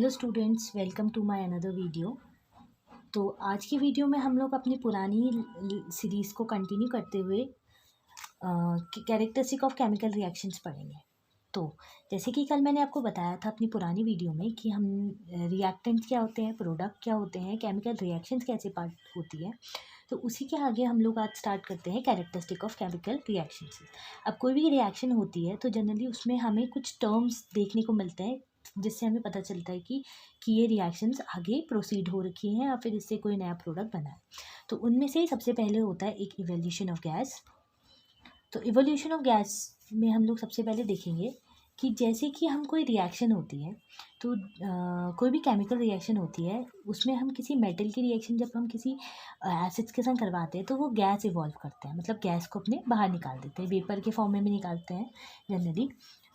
Hello students, welcome to my another video. तो आज की वीडियो में हम लोग अपनी पुरानी सीरीज़ को कंटिन्यू करते हुए कैरेक्टरिस्टिक ऑफ केमिकल रिएक्शंस पढ़ेंगे। तो जैसे कि कल मैंने आपको बताया था अपनी पुरानी वीडियो में कि हम रिएक्टेंट्स क्या होते हैं, प्रोडक्ट क्या होते हैं, केमिकल रिएक्शंस कैसे पार्ट होती है, तो उसी के आगे हम लोग आज स्टार्ट करते हैं कैरेक्टरिस्टिक ऑफ केमिकल रिएक्शंस। अब कोई भी रिएक्शन होती है तो जनरली उसमें हमें कुछ टर्म्स देखने को मिलते हैं जिससे हमें पता चलता है कि ये रिएक्शंस आगे प्रोसीड हो रखी हैं या फिर इससे कोई नया प्रोडक्ट बना है। तो उनमें से सबसे पहले होता है एक इवोल्यूशन ऑफ गैस। तो इवोल्यूशन ऑफ गैस में हम लोग सबसे पहले देखेंगे कि जैसे कि हम कोई रिएक्शन होती है तो कोई भी केमिकल रिएक्शन होती है उसमें हम किसी मेटल की रिएक्शन जब हम किसी एसिड्स के साथ करवाते हैं तो वो गैस इवॉल्व करते हैं, मतलब गैस को अपने बाहर निकाल देते हैं, वेपर के फॉर्म में भी निकालते हैं जनरली।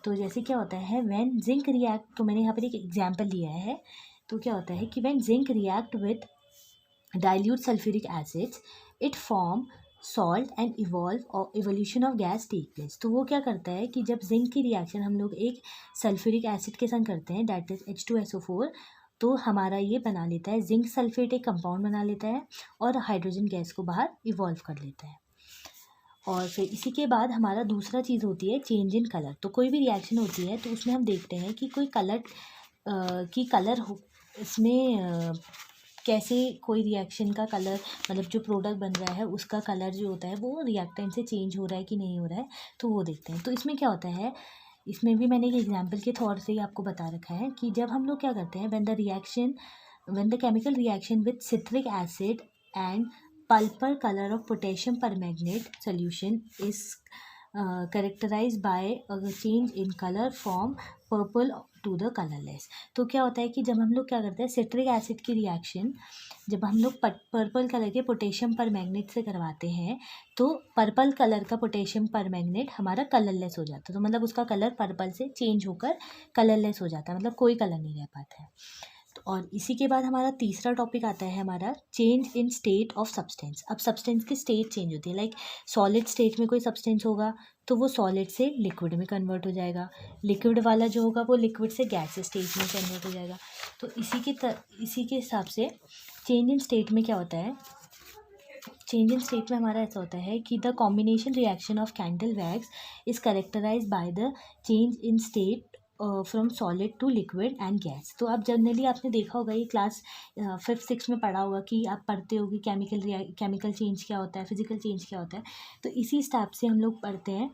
तो जैसे क्या होता है व्हेन जिंक रिएक्ट, तो मैंने यहाँ पर एक एग्जांपल लिया है। तो क्या होता है कि when zinc react with dilute sulfuric acids it form salt and evolve और evolution of gas take place। तो वो क्या करता है कि जब जिंक की रिएक्शन हम लोग एक सल्फ्यूरिक एसिड के साथ करते हैं दैट इज H2SO4, तो हमारा ये बना लेता है जिंक सल्फेट, एक कंपाउंड बना लेता है और हाइड्रोजन गैस को बाहर इवॉल्व कर लेता है। और फिर इसी के बाद हमारा दूसरा चीज़ होती है चेंज इन कलर। तो कोई भी रिएक्शन होती है तो उसमें हम देखते हैं कि कोई कलर हो इसमें कैसे कोई रिएक्शन का कलर, मतलब जो प्रोडक्ट बन रहा है उसका कलर जो होता है वो रिएक्टेंट से चेंज हो रहा है कि नहीं हो रहा है, तो वो देखते हैं। तो इसमें क्या होता है, इसमें भी मैंने एक एग्जांपल के तौर से ही आपको बता रखा है कि जब हम लोग क्या करते हैं when the chemical reaction with citric acid and pulper color of potassium permanganate solution is characterized by a change in color from purple to the colorless। तो क्या होता है कि जब हम लोग क्या करते हैं सिट्रिक एसिड की रिएक्शन जब हम लोग पर्पल कलर के पोटेशियम परमैंगनेट से करवाते हैं तो पर्पल कलर का पोटेशियम परमैंगनेट हमारा कलरलेस हो जाता है। तो मतलब उसका कलर पर्पल से चेंज होकर कलरलेस हो जाता है, मतलब कोई कलर नहीं रह पाता है। और इसी के बाद हमारा तीसरा टॉपिक आता है हमारा change in state of substance. अब सब्सटेंस की स्टेट चेंज होती है, लाइक सॉलिड स्टेट में कोई सब्सटेंस होगा तो वो सॉलिड से लिक्विड में कन्वर्ट हो जाएगा, लिक्विड वाला जो होगा वो लिक्विड से गैस स्टेट में कन्वर्ट हो जाएगा। तो इसी के हिसाब से चेंज इन स्टेट में क्या होता है, चेंज इन स्टेट में हमारा ऐसा होता है कि the combination reaction of candle wax is characterise by the change in state from solid to liquid and gas. तो आप जनरली आपने देखा होगा, ये क्लास 5th-6th में पढ़ा होगा कि आप पढ़ते हो कि केमिकल चेंज क्या होता है, फिजिकल चेंज क्या होता है। तो इसी स्टेप से हम लोग पढ़ते हैं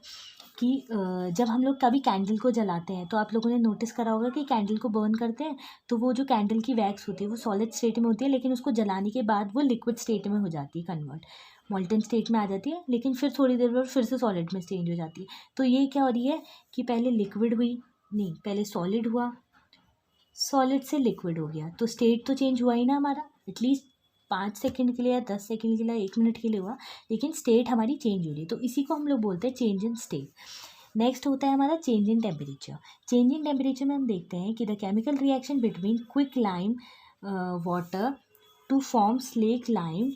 कि जब हम लोग कभी कैंडल को जलाते हैं तो आप लोगों ने नोटिस करा होगा कि कैंडल को बर्न करते हैं तो वो जो कैंडल की वैक्स होती है वो सॉलिड स्टेट में होती है, लेकिन उसको जलाने के बाद वो लिक्विड स्टेट में हो जाती है, कन्वर्ट मॉल्टन स्टेट में आ जाती है, लेकिन फिर थोड़ी देर बाद फिर से सॉलिड में चेंज हो जाती है। तो ये क्या हो रही है कि पहले लिक्विड हुई, नहीं पहले सॉलिड हुआ, सॉलिड से लिक्विड हो गया, तो स्टेट तो चेंज हुआ ही ना हमारा, एटलीस्ट 5 सेकंड के लिए या 10 सेकंड के लिए 1 मिनट के लिए हुआ, लेकिन स्टेट हमारी चेंज हो रही है। तो इसी को हम लोग बोलते हैं चेंज इन स्टेट। नेक्स्ट होता है हमारा change in temperature. Change in temperature में हम देखते हैं कि the chemical reaction between quick lime water to form slake lime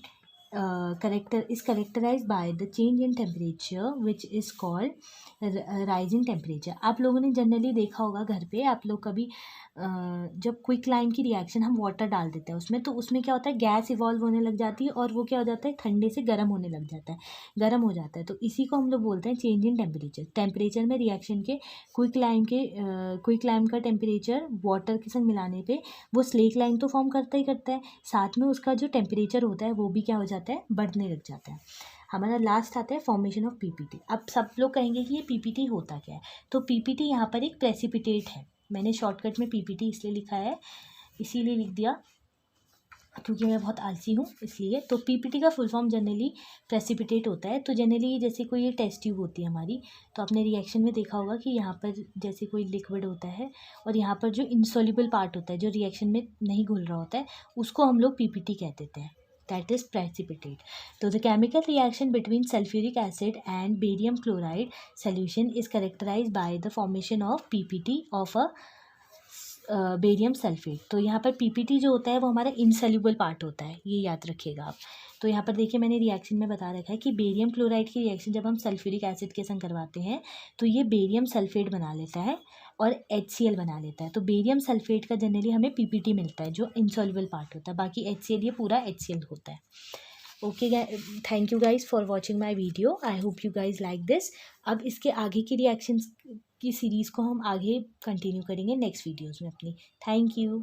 is characterized by the change in temperature which is called rising temperature। आप लोगों ने जनरली देखा होगा घर पे, आप लोग कभी जब क्विक लाइम की रिएक्शन हम वाटर डाल देते हैं उसमें, तो उसमें क्या होता है गैस इवॉल्व होने लग जाती है और वो क्या हो जाता है ठंडे से गर्म होने लग जाता है, गर्म हो जाता है। तो इसी को हम लोग बोलते हैं चेंज इन टेम्परेचर। टेम्परेचर में रिएक्शन के क्विक लाइम का टेम्परेचर वाटर के साथ मिलाने पे वो स्लेक लाइम तो फॉर्म करता ही करता है, साथ में उसका जो टेम्परेचर होता है वो भी क्या हो जाता है, बढ़ने लग जाता है। हमारा लास्ट आता है फॉर्मेशन ऑफ पीपीटी। अब सब लोग कहेंगे कि ये पीपीटी होता क्या है, तो पीपीटी यहाँ पर एक प्रेसिपिटेट है। मैंने शॉर्टकट में पीपीटी इसलिए लिखा है, इसीलिए लिख दिया क्योंकि मैं बहुत आलसी हूँ इसलिए। तो पीपीटी का फुल फॉर्म जनरली प्रेसिपिटेट होता है। तो जनरली जैसे कोई ये टेस्ट ट्यूब होती है हमारी, तो आपने रिएक्शन में देखा होगा कि यहाँ पर जैसे कोई लिक्विड होता है और यहाँ पर जो इनसॉल्युबल पार्ट होता है जो रिएक्शन में नहीं घुल रहा होता है उसको हम लोग पीपीटी कह देते हैं, that is precipitate। तो the chemical reaction between sulfuric acid and barium chloride solution is characterized by the formation of PPT of a barium sulphate. तो यहाँ पर पीपीटी जो होता है वो हमारा इनसॉल्युबल पार्ट होता है, ये याद रखिएगा आप। तो यहाँ पर देखिए मैंने रिएक्शन में बता रखा है कि बेरियम क्लोराइड की रिएक्शन जब हम सल्फ्यूरिक एसिड के संग करवाते हैं तो ये बेरियम सल्फेट बना लेता है और HCl बना लेता है। तो बेरियम सल्फेट का जनरली हमें पीपीटी मिलता है जो इनसॉल्युबल पार्ट होता है, बाकी HCl ये पूरा HCl होता है। Okay, thank you guys for watching my video. I hope you guys like this. अब इसके आगे की रिएक्शंस की सीरीज़ को हम आगे कंटिन्यू करेंगे नेक्स्ट वीडियोज़ में अपनी। Thank you.